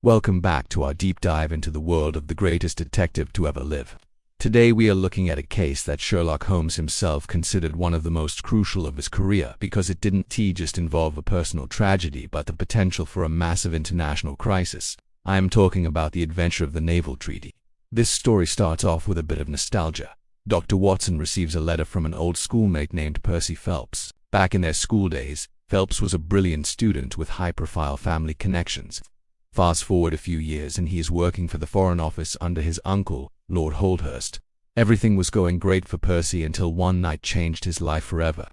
Welcome back to our deep dive into the world of the greatest detective to ever live. Today we are looking at a case that Sherlock Holmes himself considered one of the most crucial of his career because it didn't just involve a personal tragedy but the potential for a massive international crisis. I am talking about the adventure of the Naval Treaty. This story starts off with a bit of nostalgia. Dr. Watson receives a letter from an old schoolmate named Percy Phelps. Back in their school days, Phelps was a brilliant student with high-profile family connections. Fast forward a few years and he is working for the Foreign Office under his uncle, Lord Holdhurst. Everything was going great for Percy until one night changed his life forever.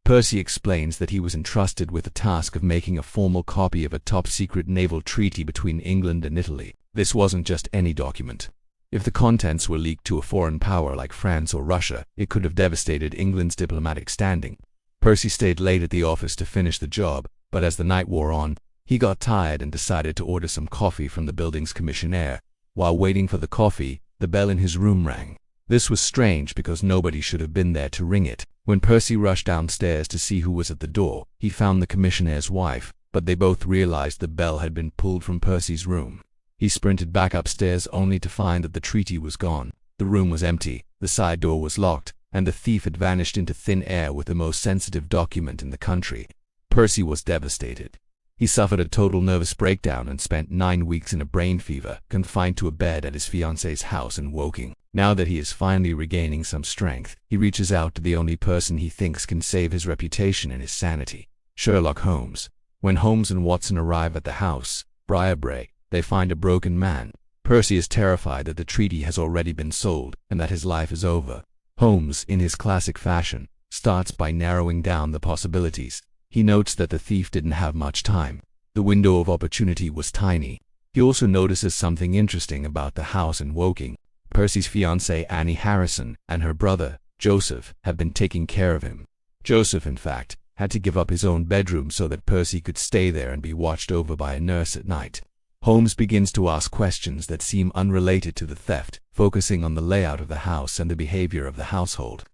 Percy explains that he was entrusted with the task of making a formal copy of a top-secret naval treaty between England and Italy. This wasn't just any document. If the contents were leaked to a foreign power like France or Russia, it could have devastated England's diplomatic standing. Percy stayed late at the office to finish the job, but as the night wore on, he got tired and decided to order some coffee from the building's commissionaire. While waiting for the coffee, the bell in his room rang. This was strange because nobody should have been there to ring it. When Percy rushed downstairs to see who was at the door, he found the commissionnaire's wife, but they both realized the bell had been pulled from Percy's room. He sprinted back upstairs only to find that the treaty was gone. The room was empty, the side door was locked, and the thief had vanished into thin air with the most sensitive document in the country. Percy was devastated. He suffered a total nervous breakdown and spent 9 weeks in a brain fever, confined to a bed at his fiancée's house in Woking. Now that he is finally regaining some strength, he reaches out to the only person he thinks can save his reputation and his sanity, Sherlock Holmes. When Holmes and Watson arrive at the house, Briarbrae, they find a broken man. Percy is terrified that the treaty has already been sold and that his life is over. Holmes, in his classic fashion, starts by narrowing down the possibilities. He notes that the thief didn't have much time. The window of opportunity was tiny. He also notices something interesting about the house in Woking. Percy's fiancée Annie Harrison and her brother, Joseph, have been taking care of him. Joseph, in fact, had to give up his own bedroom so that Percy could stay there and be watched over by a nurse at night. Holmes begins to ask questions that seem unrelated to the theft, focusing on the layout of the house and the behavior of the household.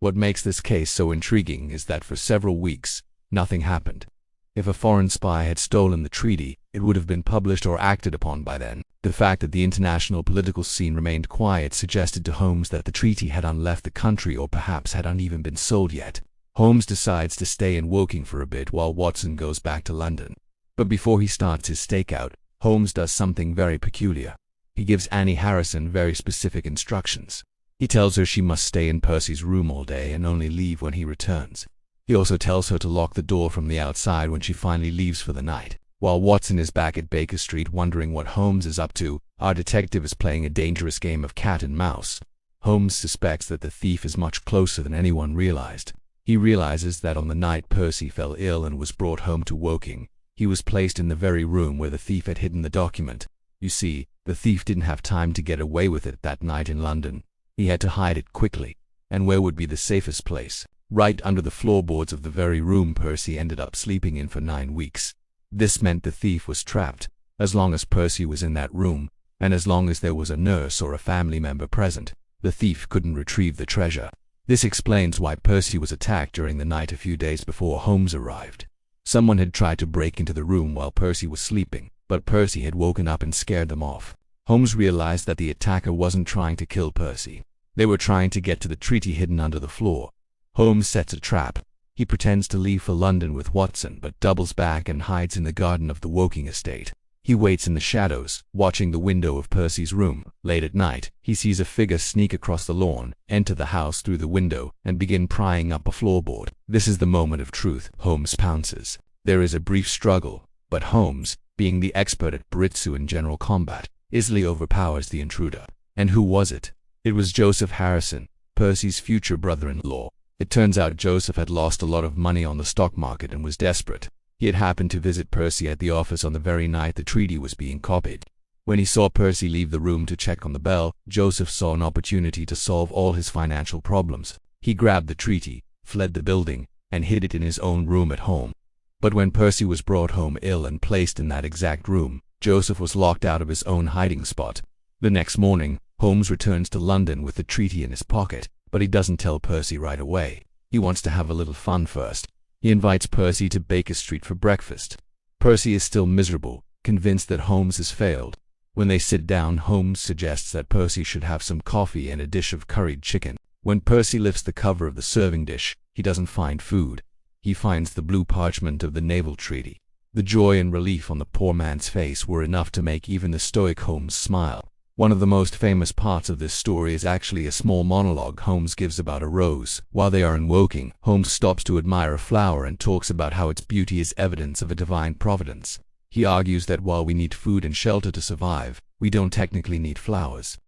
What makes this case so intriguing is that for several weeks, nothing happened. If a foreign spy had stolen the treaty, it would have been published or acted upon by then. The fact that the international political scene remained quiet suggested to Holmes that the treaty had left the country or perhaps hadn't even been sold yet. Holmes decides to stay in Woking for a bit while Watson goes back to London. But before he starts his stakeout, Holmes does something very peculiar. He gives Annie Harrison very specific instructions. He tells her she must stay in Percy's room all day and only leave when he returns. He also tells her to lock the door from the outside when she finally leaves for the night. While Watson is back at Baker Street wondering what Holmes is up to, our detective is playing a dangerous game of cat and mouse. Holmes suspects that the thief is much closer than anyone realized. He realizes that on the night Percy fell ill and was brought home to Woking, he was placed in the very room where the thief had hidden the document. You see, the thief didn't have time to get away with it that night in London. He had to hide it quickly. And where would be the safest place? Right under the floorboards of the very room Percy ended up sleeping in for 9 weeks. This meant the thief was trapped, as long as Percy was in that room, and as long as there was a nurse or a family member present, the thief couldn't retrieve the treasure. This explains why Percy was attacked during the night a few days before Holmes arrived. Someone had tried to break into the room while Percy was sleeping, but Percy had woken up and scared them off. Holmes realized that the attacker wasn't trying to kill Percy. They were trying to get to the treaty hidden under the floor. Holmes sets a trap. He pretends to leave for London with Watson but doubles back and hides in the garden of the Woking estate. He waits in the shadows, watching the window of Percy's room. Late at night, he sees a figure sneak across the lawn, enter the house through the window, and begin prying up a floorboard. This is the moment of truth. Holmes pounces. There is a brief struggle, but Holmes, being the expert at Britsu in general combat, easily overpowers the intruder. And who was it? It was Joseph Harrison, Percy's future brother-in-law. It turns out Joseph had lost a lot of money on the stock market and was desperate. He had happened to visit Percy at the office on the very night the treaty was being copied. When he saw Percy leave the room to check on the bell, Joseph saw an opportunity to solve all his financial problems. He grabbed the treaty, fled the building, and hid it in his own room at home. But when Percy was brought home ill and placed in that exact room, Joseph was locked out of his own hiding spot. The next morning, Holmes returns to London with the treaty in his pocket. But he doesn't tell Percy right away. He wants to have a little fun first. He invites Percy to Baker Street for breakfast. Percy is still miserable. convinced that Holmes has failed. When they sit down, Holmes suggests that Percy should have some coffee and a dish of curried chicken. When Percy lifts the cover of the serving dish, he doesn't find food. He finds the blue parchment of the Naval Treaty. The joy and relief on the poor man's face were enough to make even the stoic Holmes smile. One of the most famous parts of this story is actually a small monologue Holmes gives about a rose. While they are in Woking, Holmes stops to admire a flower and talks about how its beauty is evidence of a divine providence. He argues that while we need food and shelter to survive, we don't technically need flowers.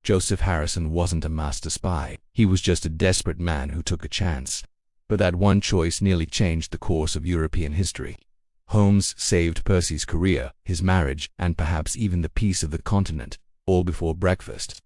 Joseph Harrison wasn't a master spy. He was just a desperate man who took a chance. But that one choice nearly changed the course of European history. Holmes saved Percy's career, his marriage, and perhaps even the peace of the continent, all before breakfast.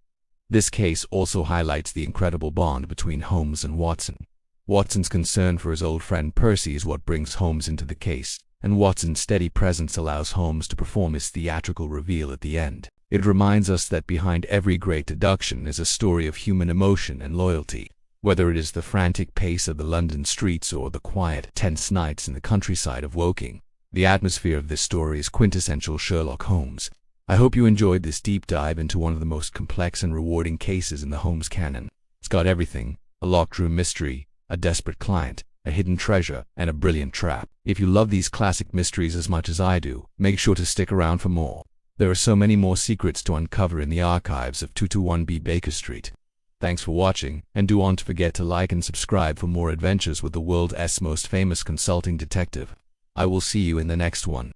This case also highlights the incredible bond between Holmes and Watson. Watson's concern for his old friend Percy is what brings Holmes into the case, and Watson's steady presence allows Holmes to perform his theatrical reveal at the end. It reminds us that behind every great deduction is a story of human emotion and loyalty. Whether it is the frantic pace of the London streets or the quiet, tense nights in the countryside of Woking, the atmosphere of this story is quintessential Sherlock Holmes. I hope you enjoyed this deep dive into one of the most complex and rewarding cases in the Holmes canon. It's got everything: a locked room mystery, a desperate client, a hidden treasure, and a brilliant trap. If you love these classic mysteries as much as I do, make sure to stick around for more. There are so many more secrets to uncover in the archives of 221B Baker Street. Thanks for watching, and don't forget to like and subscribe for more adventures with the world's most famous consulting detective. I will see you in the next one.